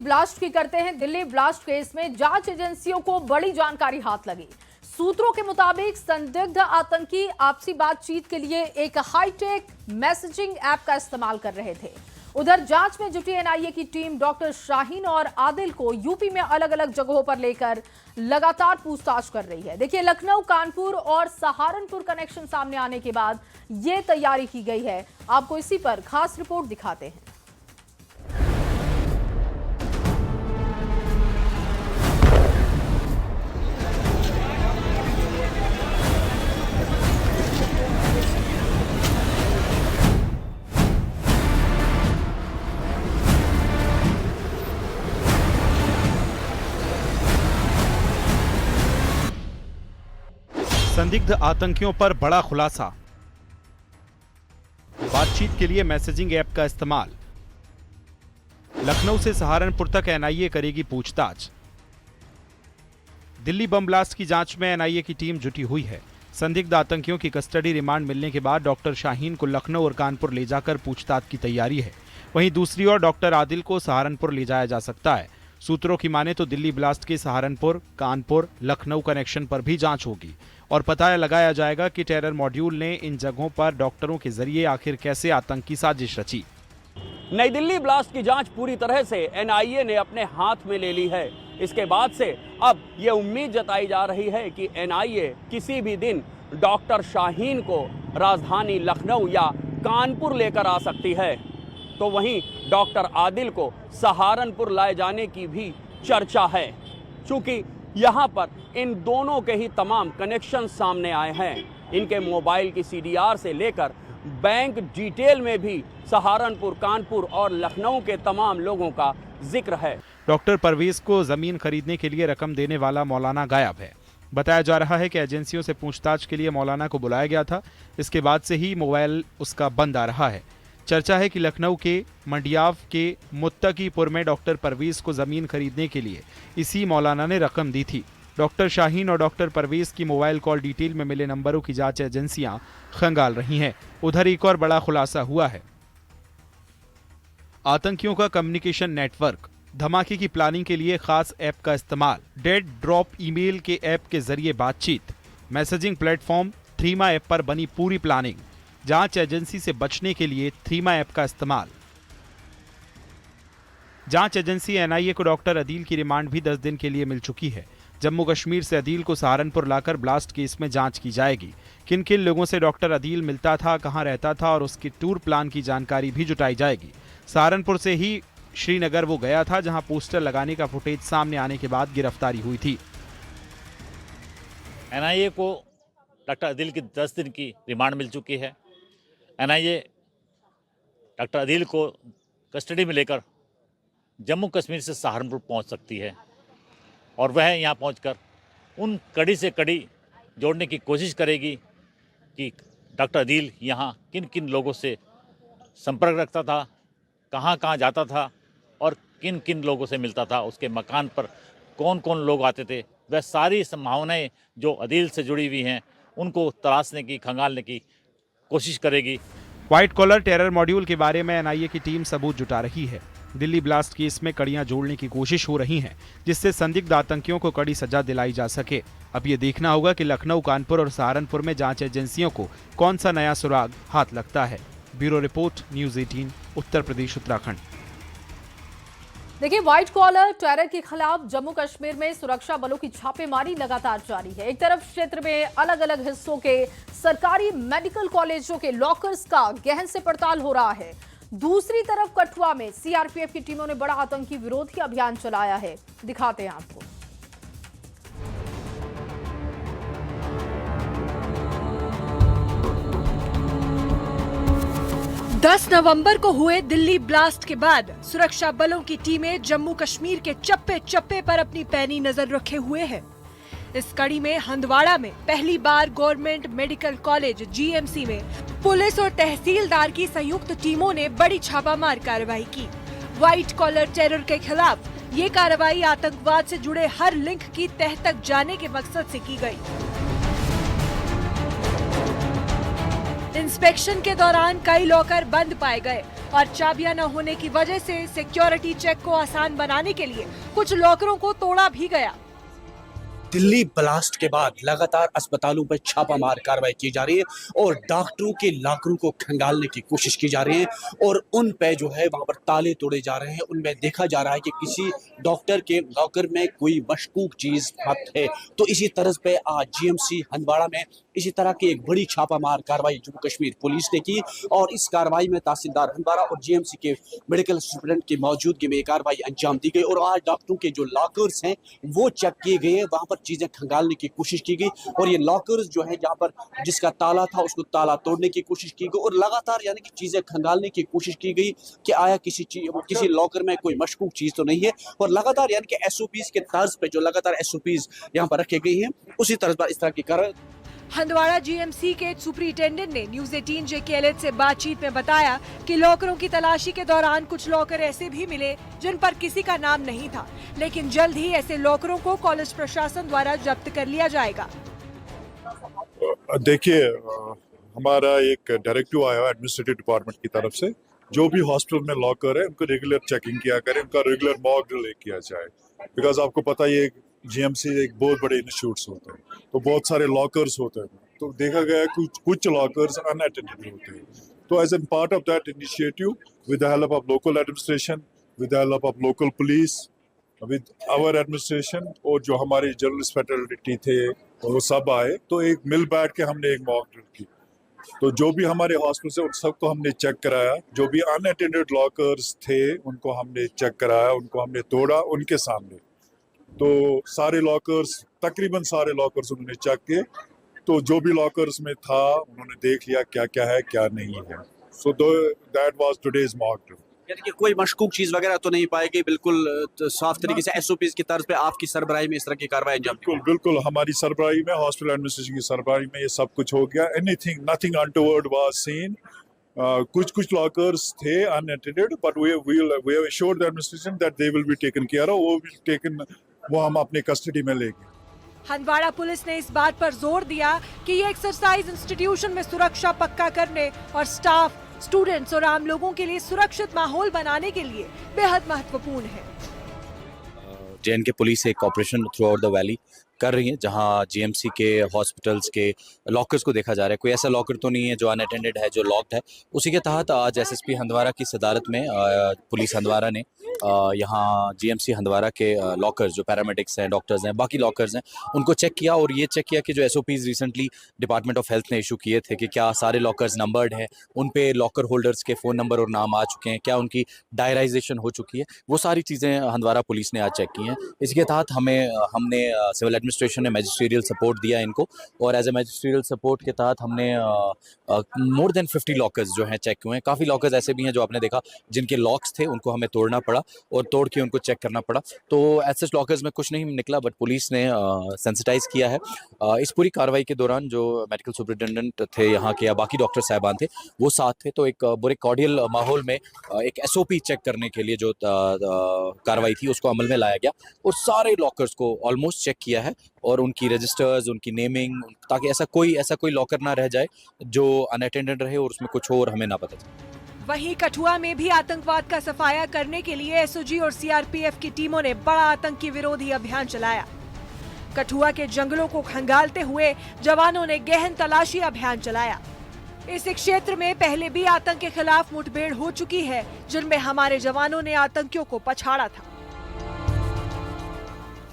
Blast की करते हैं। दिल्ली ब्लास्ट केस में जांच एजेंसियों को बड़ी जानकारी हाथ लगी। सूत्रों के मुताबिक संदिग्ध आतंकी आपसी बातचीत के लिए एक हाईटेक मैसेजिंग ऐप का इस्तेमाल कर रहे थे। उधर जांच में जुटी एनआईए की टीम डॉक्टर शाहीन और आदिल को यूपी में अलग अलग जगहों पर लेकर लगातार पूछताछ कर रही है। देखिए, लखनऊ, कानपुर और सहारनपुर कनेक्शन सामने आने के बाद ये तैयारी की गई है। आपको इसी पर खास रिपोर्ट दिखाते हैं। संदिग्ध आतंकियों पर बड़ा खुलासा। बातचीत के लिए मैसेजिंग ऐप का इस्तेमाल। लखनऊ से सहारनपुर तक एनआईए करेगी पूछताछ। दिल्ली बम ब्लास्ट की जांच में एनआईए की टीम जुटी हुई है। संदिग्ध आतंकियों की कस्टडी रिमांड मिलने के बाद डॉक्टर शाहीन को लखनऊ और कानपुर ले जाकर पूछताछ की तैयारी है। वहीं दूसरी ओर डॉक्टर आदिल को सहारनपुर ले जाया जा सकता है। सूत्रों की माने तो दिल्ली ब्लास्ट के सहारनपुर, कानपुर, लखनऊ कनेक्शन पर भी जांच होगी और पता लगाया जाएगा कि टेरर मॉड्यूल ने इन जगहों पर डॉक्टरों के जरिए आखिर कैसे आतंकी साजिश रची। नई दिल्ली ब्लास्ट की जांच पूरी तरह से एनआईए ने अपने हाथ में ले ली है। इसके बाद से अब ये उम्मीद जताई जा रही है कि एनआईए किसी भी दिन डॉक्टर शाहीन को राजधानी लखनऊ या कानपुर लेकर आ सकती है, तो वहीं डॉक्टर आदिल को सहारनपुर लाए जाने की भी चर्चा है। चूंकि यहां पर इन दोनों के ही तमाम कनेक्शन सामने आए हैं। इनके मोबाइल की सीडीआर से लेकर बैंक डिटेल में भी सहारनपुर, कानपुर और लखनऊ के तमाम लोगों का जिक्र है। डॉक्टर परवेज को जमीन खरीदने के लिए रकम देने वाला मौलाना गायब है। बताया जा रहा है कि एजेंसियों से पूछताछ के लिए मौलाना को बुलाया गया था। इसके बाद से ही मोबाइल उसका बंद आ रहा है। चर्चा है कि लखनऊ के मंडियाव के मुत्तकीपुर में डॉक्टर परवेज को जमीन खरीदने के लिए इसी मौलाना ने रकम दी थी। डॉक्टर शाहीन और डॉक्टर परवेज की मोबाइल कॉल डिटेल में मिले नंबरों की जांच एजेंसियां खंगाल रही हैं। उधर एक और बड़ा खुलासा हुआ है। आतंकियों का कम्युनिकेशन नेटवर्क। धमाके की प्लानिंग के लिए खास ऐप का इस्तेमाल। डेड ड्रॉप ईमेल के ऐप के जरिए बातचीत। मैसेजिंग प्लेटफॉर्म थ्रीमा ऐप पर बनी पूरी प्लानिंग। जांच एजेंसी से बचने के लिए थ्रीमा ऐप का इस्तेमाल। जांच एजेंसी एनआईए को डॉक्टर अदील की रिमांड भी 10 दिन के लिए मिल चुकी है। जम्मू कश्मीर से अदील को सहारनपुर लाकर ब्लास्ट केस में जांच की जाएगी। किन किन लोगों से डॉक्टर अदील मिलता था, कहां रहता था और उसके टूर प्लान की जानकारी भी जुटाई जाएगी। सहारनपुर से ही श्रीनगर वो गया था, जहां पोस्टर लगाने का फुटेज सामने आने के बाद गिरफ्तारी हुई थी। एनआईए को डॉक्टर अदील की 10 दिन की रिमांड मिल चुकी है। एनआईए डॉक्टर अदील को कस्टडी में लेकर जम्मू कश्मीर से सहारनपुर पहुंच सकती है और वह यहां पहुंचकर उन कड़ी से कड़ी जोड़ने की कोशिश करेगी कि डॉक्टर अदील यहां किन किन लोगों से संपर्क रखता था, कहां कहां जाता था और किन किन लोगों से मिलता था, उसके मकान पर कौन कौन लोग आते थे। वह सारी संभावनाएं जो अदील से जुड़ी हुई हैं उनको तलाशने की, खंगालने की कोशिश करेगी। व्हाइट कॉलर टेरर मॉड्यूल के बारे में एनआईए की टीम सबूत जुटा रही है। दिल्ली ब्लास्ट केस में कड़ियां जोड़ने की कोशिश हो रही है, जिससे संदिग्ध आतंकियों को कड़ी सजा दिलाई जा सके। अब ये देखना होगा कि लखनऊ, कानपुर और सहारनपुर में जांच एजेंसियों को कौन सा नया सुराग हाथ लगता है। Bureau report, news 18, Uttar Pradesh, Uttarakhand. देखिए, व्हाइट कॉलर टेरर के खिलाफ जम्मू कश्मीर में सुरक्षा बलों की छापेमारी लगातार जारी है। एक तरफ क्षेत्र में अलग अलग हिस्सों के सरकारी मेडिकल कॉलेजों के लॉकर्स का गहन से पड़ताल हो रहा है। दूसरी तरफ कठुआ में सीआरपीएफ की टीमों ने बड़ा आतंकी विरोधी अभियान चलाया है। दिखाते हैं आपको। 10 नवंबर को हुए दिल्ली ब्लास्ट के बाद सुरक्षा बलों की टीमें जम्मू कश्मीर के चप्पे चप्पे पर अपनी पैनी नजर रखे हुए हैं। इस कड़ी में हंदवाड़ा में पहली बार गवर्नमेंट मेडिकल कॉलेज जीएमसी में पुलिस और तहसीलदार की संयुक्त टीमों ने बड़ी छापामार कार्रवाई की। व्हाइट कॉलर टेरर के खिलाफ ये कार्रवाई आतंकवाद से जुड़े हर लिंक की तह तक जाने के मकसद से की गई। इंस्पेक्शन के दौरान कई लॉकर बंद पाए गए और चाबियां न होने की वजह से सिक्योरिटी चेक को आसान बनाने के लिए कुछ लॉकरों को तोड़ा भी गया। दिल्ली ब्लास्ट के बाद लगातार अस्पतालों पर छापामार कार्रवाई की जा रही है और डॉक्टरों के लॉकरों को खंगालने की कोशिश की जा रही है और उन पे जो है वहां पर ताले तोड़े जा रहे हैं। उनमें देखा जा रहा है कि किसी डॉक्टर के लॉकर में कोई मशकूक चीज है। तो इसी तरह पे आज जीएमसी हंदवाड़ा में इसी तरह की एक बड़ी छापामार कार्रवाई जम्मू कश्मीर पुलिस ने की और इस कार्रवाई में तहसीलदार हंदवाड़ा और जीएमसी के मेडिकल सुपरिटेंडेंट की मौजूदगी में कार्रवाई अंजाम दी गई और आज डॉक्टरों के जो लॉकर्स हैं वो चेक किए गए, वहां पर चीजें खंगालने की कोशिश की गई और ये लॉकर्स जो है जहां पर जिसका ताला था उसको ताला तोड़ने की कोशिश की गई और लगातार यानी कि चीजें खंगालने की कोशिश की गई कि आया किसी लॉकर में कोई मशकूक चीज तो नहीं है और लगातार यानी कि एसओपीज के तर्ज पे जो लगातार एसओपीज यहाँ पर रखे गई हैं उसी तरह पर इस तरह की कार्रवाई। हंदवाड़ा जीएमसी के सुपरिटेंडेंट ने न्यूज 18 JKLH से बातचीत में बताया कि लॉकरों की तलाशी के दौरान कुछ लॉकर ऐसे भी मिले जिन पर किसी का नाम नहीं था, लेकिन जल्द ही ऐसे लॉकरों को कॉलेज प्रशासन द्वारा जब्त कर लिया जाएगा। देखिए, हमारा एक डायरेक्टिव आया है एडमिनिस्ट्रेटिव डिपार्टमेंट की तरफ से, जो भी हॉस्पिटल में लॉकर है उनको रेगुलर चेकिंग किया करें, उनका रेगुलर मॉक ड्रिल किया जाए। बिकॉज आपको पता ही है जीएमसी एक बहुत बड़े इंस्टीट्यूट्स होते हैं तो बहुत सारे लॉकर्स होते हैं, तो देखा गया है कुछ लॉकर्स अनअटेंडेड होते हैं। तो as an part of that initiative with the help of local administration, with the help of local police, with our administration और जो हमारे जर्नलिस्ट फैकल्टी थे वो सब आए, तो एक मिल बैठ के हमने एक मॉक ड्रिल की। तो जो भी हमारे हॉस्पिटल से उन सबको हमने चेक कराया, जो भी अनअटेंडेड लॉकर्स थे उनको हमने चेक कराया, उनको हमने तोड़ा उनके सामने। तो सारे लॉकर्स, तकरीबन सारे लॉकर्स उन्होंने चेक किए, तो जो भी लॉकर्स में था उन्होंने देख लिया क्या क्या है क्या नहीं है। So that was today's mock drill. यानी कि कोई मशकूक चीज वगैरह तो नहीं पाएगी, बिल्कुल साफ तरीके से एसओपीज की तर्ज पे आपकी सरबराही में इस तरह की कार्रवाई अंजाम दी। बिल्कुल हमारी सरबराही में, हॉस्पिटल एडमिनिस्ट्रेशन की सरबराही में ये सब कुछ हो गया। Nothing untoward was seen. कुछ लॉकर्स थे unattended, but we have assured the administration that they will be taken care of. वो हम अपने कस्टडी में लेंगे। हंदवाड़ा पुलिस ने इस बात पर जोर दिया कि ये एक्सरसाइज इंस्टीट्यूशन में सुरक्षा पक्का करने और स्टाफ, स्टूडेंट्स और आम लोगों के लिए सुरक्षित माहौल बनाने के लिए बेहद महत्वपूर्ण है। JNK पुलिस एक operation through out the valley कर रही है, जहां जीएमसी के हॉस्पिटल्स के लॉकर्स को देखा जा रहा है। कोई ऐसा लॉकर तो नहीं है जो अनअटेंडेड है, जो लॉक्ड है। उसी के तहत आज एसएसपी हंदवाड़ा की सदारत में पुलिस हंदवाड़ा ने यहाँ जीएमसी हंदवाड़ा के लॉकर्स, जो पैरामेडिक्स हैं, डॉक्टर्स हैं, बाकी लॉकर्स हैं, उनको चेक किया और ये चेक किया कि जो SOPs recently department of health ने इशू किए थे कि क्या सारे लॉकर्स नंबर्ड हैं, उन पे लॉकर होल्डर्स के फ़ोन नंबर और नाम आ चुके हैं, क्या उनकी डायराइजेशन हो चुकी है, वो सारी चीज़ें हंदवाड़ा पुलिस ने आज चेक की हैं। इसके तहत हमने सिविल एडमिनिस्ट्रेशन ने मैजिस्ट्रियल सपोर्ट दिया इनको और एज ए मैजिस्ट्रियल सपोर्ट के तहत हमने मोर देन 50 लॉकर्स जो हैं चेक हुए हैं। काफ़ी लॉकर्स ऐसे भी हैं जो आपने देखा जिनके लॉक्स थे, उनको हमें तोड़ना पड़ा और तोड़ के उनको चेक करना पड़ा। तो ऐसे लॉकर्स में कुछ नहीं निकला, बट पुलिस ने सेंसिटाइज किया है। इस पूरी कार्रवाई के दौरान जो मेडिकल सुपरिटेंडेंट थे यहाँ के या बाकी डॉक्टर साहबान थे वो साथ थे, तो एक बुरे कॉर्डियल माहौल में एक एसओपी चेक करने के लिए जो कार्रवाई थी उसको अमल में लाया गया और सारे लॉकर्स को ऑलमोस्ट चेक किया है और उनकी रजिस्टर्स, उनकी नेमिंग, ताकि ऐसा कोई लॉकर ना रह जाए जो अनअटेंडेड रहे और उसमें कुछ हो और हमें ना पता चले। वहीं कठुआ में भी आतंकवाद का सफाया करने के लिए एसओजी और सीआरपीएफ की टीमों ने बड़ा आतंकी विरोधी अभियान चलाया। कठुआ के जंगलों को खंगालते हुए जवानों ने गहन तलाशी अभियान चलाया। इस क्षेत्र में पहले भी आतंक के खिलाफ मुठभेड़ हो चुकी है, जिनमें हमारे जवानों ने आतंकियों को पछाड़ा था।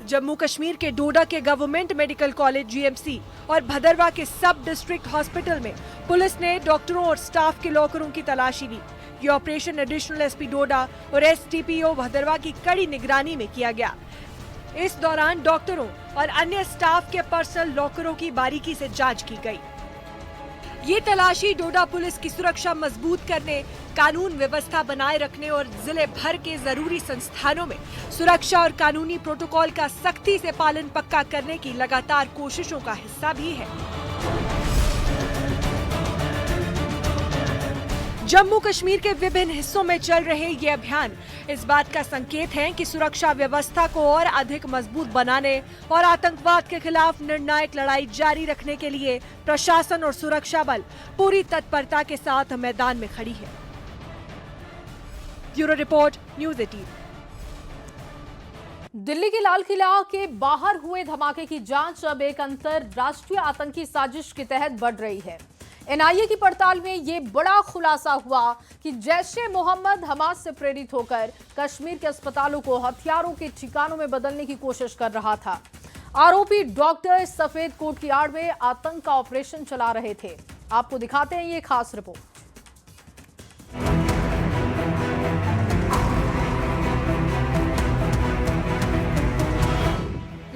जम्मू कश्मीर के डोडा के गवर्नमेंट मेडिकल कॉलेज जीएमसी और भदरवा के सब डिस्ट्रिक्ट हॉस्पिटल में पुलिस ने डॉक्टरों और स्टाफ के लॉकरों की तलाशी ली। ये ऑपरेशन एडिशनल एसपी डोडा और एसटीपीओ भदरवा की कड़ी निगरानी में किया गया। इस दौरान डॉक्टरों और अन्य स्टाफ के पर्सनल लॉकरों की बारीकी से जांच की गई। ये तलाशी डोडा पुलिस की सुरक्षा मजबूत करने, कानून व्यवस्था बनाए रखने और जिले भर के जरूरी संस्थानों में सुरक्षा और कानूनी प्रोटोकॉल का सख्ती से पालन पक्का करने की लगातार कोशिशों का हिस्सा भी है। जम्मू कश्मीर के विभिन्न हिस्सों में चल रहे ये अभियान इस बात का संकेत है कि सुरक्षा व्यवस्था को और अधिक मजबूत बनाने और आतंकवाद के खिलाफ निर्णायक लड़ाई जारी रखने के लिए प्रशासन और सुरक्षा बल पूरी तत्परता के साथ मैदान में खड़ी है। Bureau report, news 18। दिल्ली के लाल किला के बाहर हुए धमाके की जांच अब एक अंतरराष्ट्रीय आतंकी साजिश के तहत बढ़ रही है। एनआईए की पड़ताल में ये बड़ा खुलासा हुआ कि जैश-ए-मोहम्मद हमास से प्रेरित होकर कश्मीर के अस्पतालों को हथियारों के ठिकानों में बदलने की कोशिश कर रहा था। आरोपी डॉक्टर सफेद कोट की आड़ में आतंक का ऑपरेशन चला रहे थे। आपको दिखाते हैं ये खास रिपोर्ट।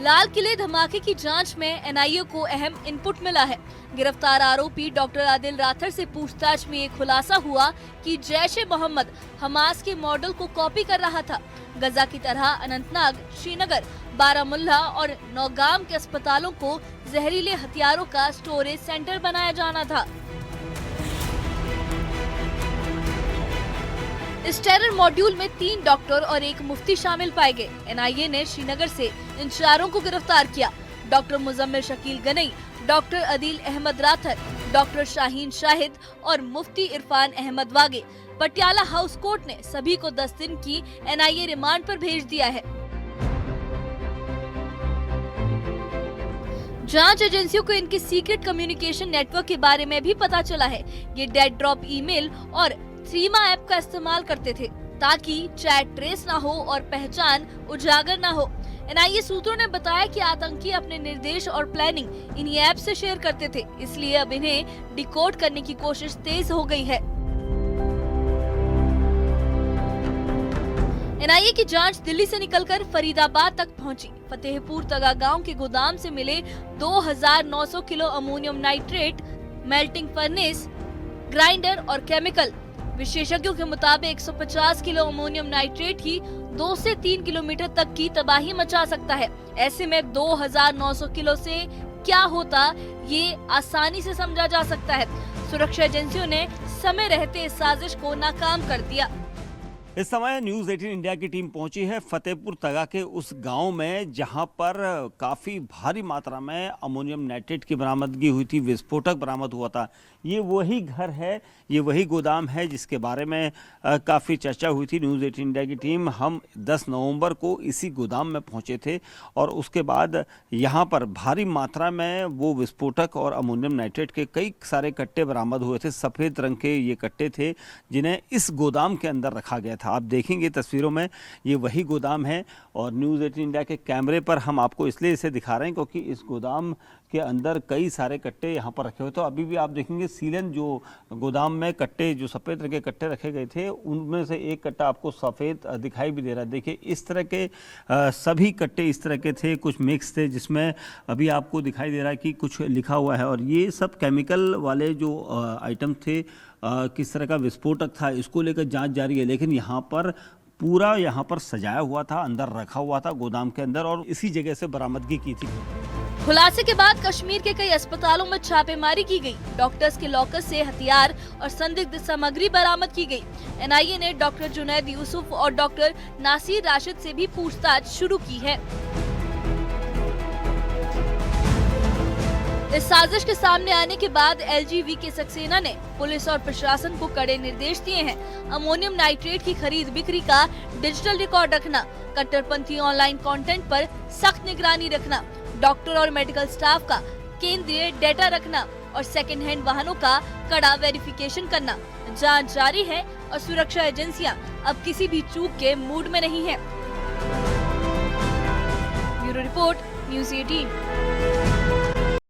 लाल किले धमाके की जांच में एनआईए को अहम इनपुट मिला है। गिरफ्तार आरोपी डॉक्टर आदिल राथर से पूछताछ में ये खुलासा हुआ कि जैश-ए-मोहम्मद हमास के मॉडल को कॉपी कर रहा था। गजा की तरह अनंतनाग, श्रीनगर, बारामुल्ला और नौगाम के अस्पतालों को जहरीले हथियारों का स्टोरेज सेंटर बनाया जाना था। इस टेरर मॉड्यूल में 3 डॉक्टर और 1 मुफ्ती शामिल पाए गए। एनआईए ने श्रीनगर से इन चारों को गिरफ्तार किया। Doctor Muzammil Shakeel Ganai, doctor Adeel Ahmad Rather, doctor Shaheen Shahid और मुफ्ती इरफान अहमद वागे। पटियाला हाउस कोर्ट ने सभी को 10 दिन की एनआईए रिमांड पर भेज दिया है। जांच एजेंसियों को इनके सीक्रेट कम्युनिकेशन नेटवर्क के बारे में भी पता चला है। ये डेड ड्रॉप ईमेल और थ्रीमा ऐप का इस्तेमाल करते थे ताकि चैट ट्रेस ना हो और पहचान उजागर ना हो। एनआईए सूत्रों ने बताया कि आतंकी अपने निर्देश और प्लानिंग इन्हीं ऐप से शेयर करते थे, इसलिए अब इन्हें डिकोड करने की कोशिश तेज हो गई है। एनआईए की जांच दिल्ली से निकलकर फरीदाबाद तक पहुंची। फतेहपुर तगा गांव के गोदाम से मिले 2900 kilo ammonium nitrate, melting furnace, grinder और केमिकल। विशेषज्ञों के मुताबिक 150 किलो अमोनियम नाइट्रेट ही 2 से 3 किलोमीटर तक की तबाही मचा सकता है। ऐसे में 2900 किलो से क्या होता ये आसानी से समझा जा सकता है। सुरक्षा एजेंसियों ने समय रहते इस साजिश को नाकाम कर दिया। इस समय न्यूज़ 18 इंडिया की टीम पहुंची है फतेहपुर तगा के उस गांव में जहां पर काफ़ी भारी मात्रा में अमोनियम नाइट्रेट की बरामदगी हुई थी, विस्फोटक बरामद हुआ था। ये वही घर है, ये वही गोदाम है जिसके बारे में काफ़ी चर्चा हुई थी। न्यूज़ 18 इंडिया की टीम हम 10 नवंबर को इसी गोदाम में पहुंचे थे और उसके बाद यहाँ पर भारी मात्रा में वो विस्फोटक और अमोनियम नाइट्रेट के कई सारे कट्टे बरामद हुए थे। सफ़ेद रंग के ये कट्टे थे जिन्हें इस गोदाम के अंदर रखा गया था। आप देखेंगे तस्वीरों में ये वही गोदाम है और न्यूज़ 18 इंडिया के कैमरे पर हम आपको इसलिए इसे दिखा रहे हैं क्योंकि इस गोदाम के अंदर कई सारे कट्टे यहाँ पर रखे हुए। तो अभी भी आप देखेंगे सीलन जो गोदाम में कट्टे, जो सफ़ेद रंग के कट्टे रखे गए थे, उनमें से एक कट्टा आपको सफ़ेद दिखाई भी दे रहा है। देखिए इस तरह के सभी कट्टे इस तरह के थे, कुछ मिक्स थे जिसमें अभी आपको दिखाई दे रहा है कि कुछ लिखा हुआ है। और ये सब केमिकल वाले जो आइटम थे, किस तरह का विस्फोटक था, इसको लेकर जांच जारी है। लेकिन यहाँ पर पूरा यहाँ पर सजाया हुआ था, अंदर रखा हुआ था गोदाम के अंदर और इसी जगह से बरामदगी की थी। खुलासे के बाद कश्मीर के कई अस्पतालों में छापेमारी की गई। डॉक्टर्स के लॉकर से हथियार और संदिग्ध सामग्री बरामद की गई। एनआईए ने डॉक्टर जुनैद यूसुफ और डॉक्टर नासिर राशिद से भी पूछताछ शुरू की है। इस साजिश के सामने आने के बाद एलजीबी सक्सेना ने पुलिस और प्रशासन को कड़े निर्देश दिए हैं। अमोनियम नाइट्रेट की खरीद बिक्री का डिजिटल रिकॉर्ड रखना, कट्टरपंथी ऑनलाइन कंटेंट पर सख्त निगरानी रखना, डॉक्टर और मेडिकल स्टाफ का केंद्रीय डेटा रखना और सेकेंड हैंड वाहनों का कड़ा वेरिफिकेशन करना। जांच जारी है और सुरक्षा एजेंसियां अब किसी भी चूक के मूड में नहीं है। Bureau report, news 18।